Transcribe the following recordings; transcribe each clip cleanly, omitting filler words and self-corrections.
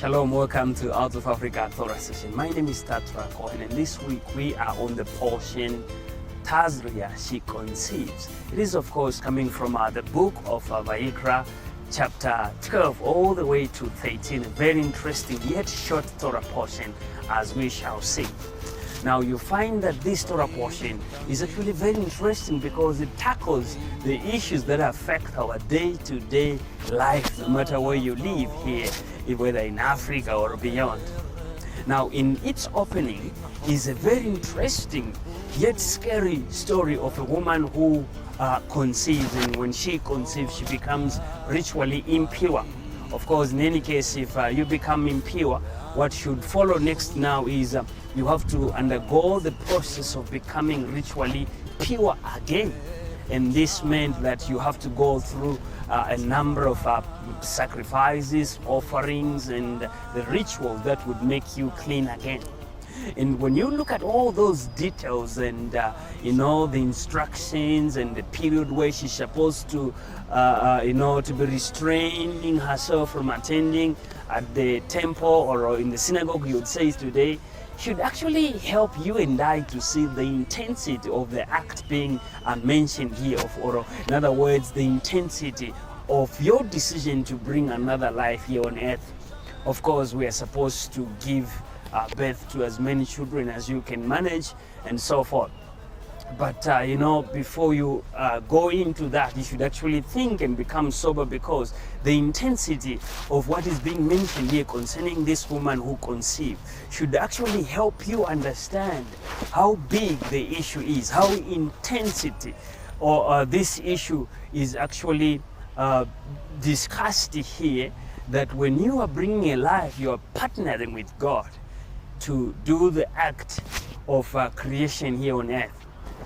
Shalom, welcome to Out of Africa Torah session. My name is Tazria Cohen, and this week we are on the portion Tazria, she conceives. It is, of course, coming from the book of Vayikra, chapter 12, all the way to 13. A very interesting yet short Torah portion, as we shall see. Now, you find that this Torah portion is actually very interesting because it tackles the issues that affect our day-to-day life, no matter where you live here, whether in Africa or beyond. Now, in its opening is a very interesting yet scary story of a woman who conceives, and when she conceives, she becomes ritually impure. Of course, in any case, if you become impure, what should follow next now is you have to undergo the process of becoming ritually pure again. And this meant that you have to go through a number of sacrifices, offerings, and the rituals that would make you clean again. And when you look at all those details and the instructions and the period where she's supposed to to be restraining herself from attending at the temple or in the synagogue, you would say today, should actually help you and I to see the intensity of the act being mentioned here, or in other words, the intensity of your decision to bring another life here on earth. Of course, we are supposed to give birth to as many children as you can manage and so forth. But before you go into that, you should actually think and become sober, because the intensity of what is being mentioned here concerning this woman who conceived should actually help you understand how big the issue is, how intensity or this issue is actually discussed here, that when you are bringing a life, you are partnering with God to do the act of creation here on earth.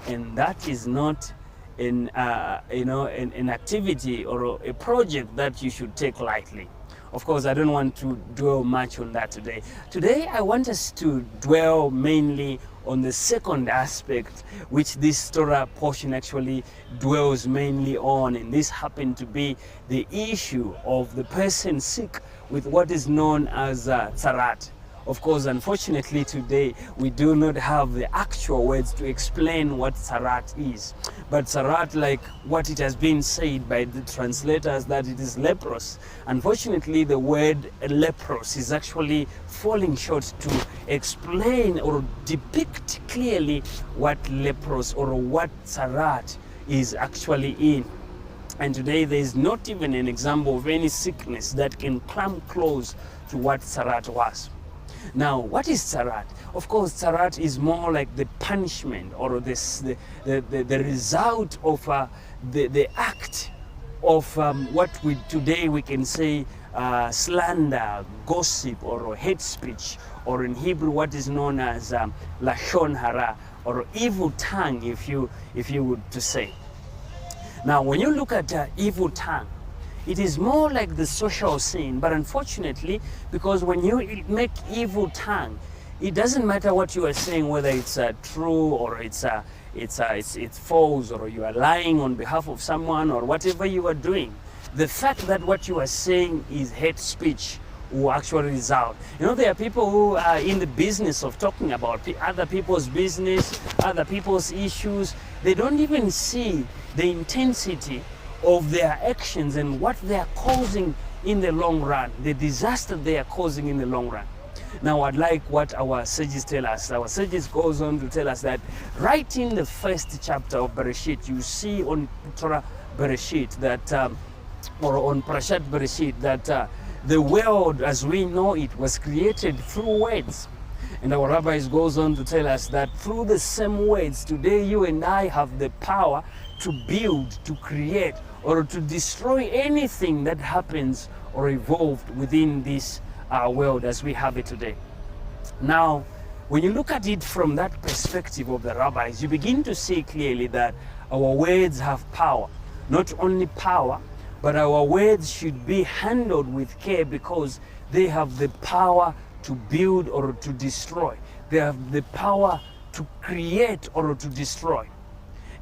And that is not an activity or a project that you should take lightly. Of course, I don't want to dwell much on that today. Today, I want us to dwell mainly on the second aspect, which this Torah portion actually dwells mainly on, and this happened to be the issue of the person sick with what is known as tzarat. Of course, unfortunately today, we do not have the actual words to explain what tzarat is. But tzarat, like what it has been said by the translators, that it is leprous. Unfortunately, the word leprous is actually falling short to explain or depict clearly what leprous or what tzarat is actually in. And today, there is not even an example of any sickness that can come close to what tzarat was. Now, what is tzarat? Of course, tzarat is more like the punishment or the result of the act of what today we can say slander, gossip, or hate speech, or in Hebrew what is known as lashon hara, or evil tongue, if you would to say. Now, when you look at evil tongue, it is more like the social sin, but unfortunately, because when you make evil tongue, it doesn't matter what you are saying, whether it's true or it's false, or you are lying on behalf of someone, or whatever you are doing. The fact that what you are saying is hate speech will actually result. There are people who are in the business of talking about other people's business, other people's issues. They don't even see the intensity of their actions and what they are causing in the long run, the disaster they are causing in the long run. Now, I'd like what our sages tell us. Our sages goes on to tell us that right in the first chapter of Parashat, you see on Torah Parashat that, or on Parashat Parashat, that the world as we know it was created through words. And our rabbis goes on to tell us that through the same words, today you and I have the power to build, to create, or to destroy anything that happens or evolved within this world as we have it today. Now, when you look at it from that perspective of the rabbis, you begin to see clearly that our words have power. Not only power, but our words should be handled with care, because they have the power to build or to destroy. They have the power to create or to destroy.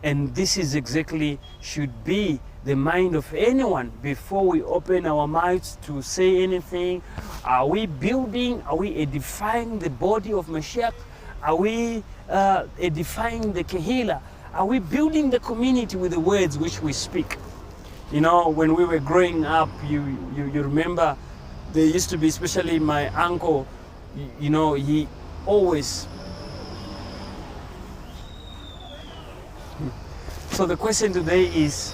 And this is exactly should be the mind of anyone before we open our mouths to say anything. Are we building? Are we edifying the body of Mashiach? Are we edifying the Kehila? Are we building the community with the words which we speak? You know, when we were growing up, you remember there used to be, especially my uncle, you know, he always... So the question today is,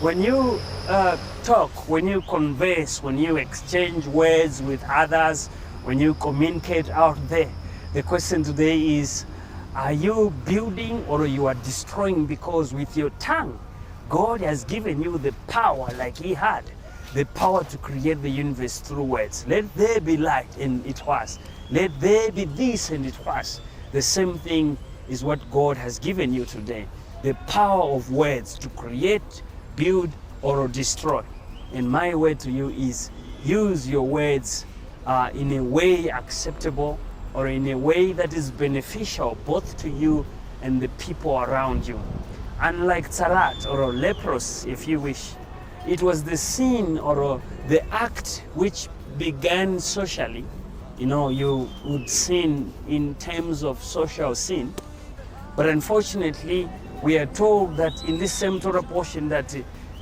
when you talk, when you converse, when you exchange words with others, when you communicate out there, the question today is, are you building or you are destroying? Because with your tongue, God has given you the power, like he had, the power to create the universe through words. Let there be light, and it was. Let there be this, and it was. The same thing is what God has given you today. The power of words to create, build, or destroy. And my word to you is, use your words in a way acceptable, or in a way that is beneficial both to you and the people around you. Unlike Tzarat, or leprosy, if you wish, it was the sin or the act which began socially. You know, you would sin in terms of social sin. But unfortunately, we are told that in this same Torah portion that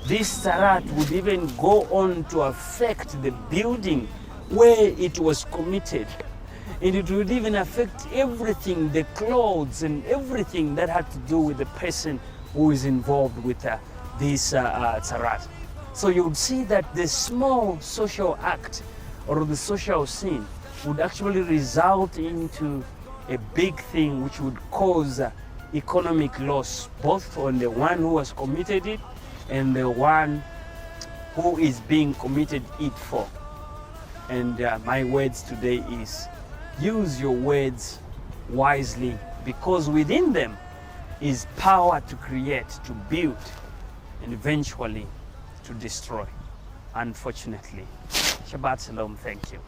this Tzarat would even go on to affect the building where it was committed. And it would even affect everything, the clothes and everything that had to do with the person who is involved with this Tzarat. So you would see that the small social act or the social sin would actually result into a big thing which would cause economic loss, both on the one who has committed it and the one who is being committed it for. And my words today is, use your words wisely, because within them is power to create, to build, and eventually to destroy. Unfortunately. Shabbat Shalom. Thank you.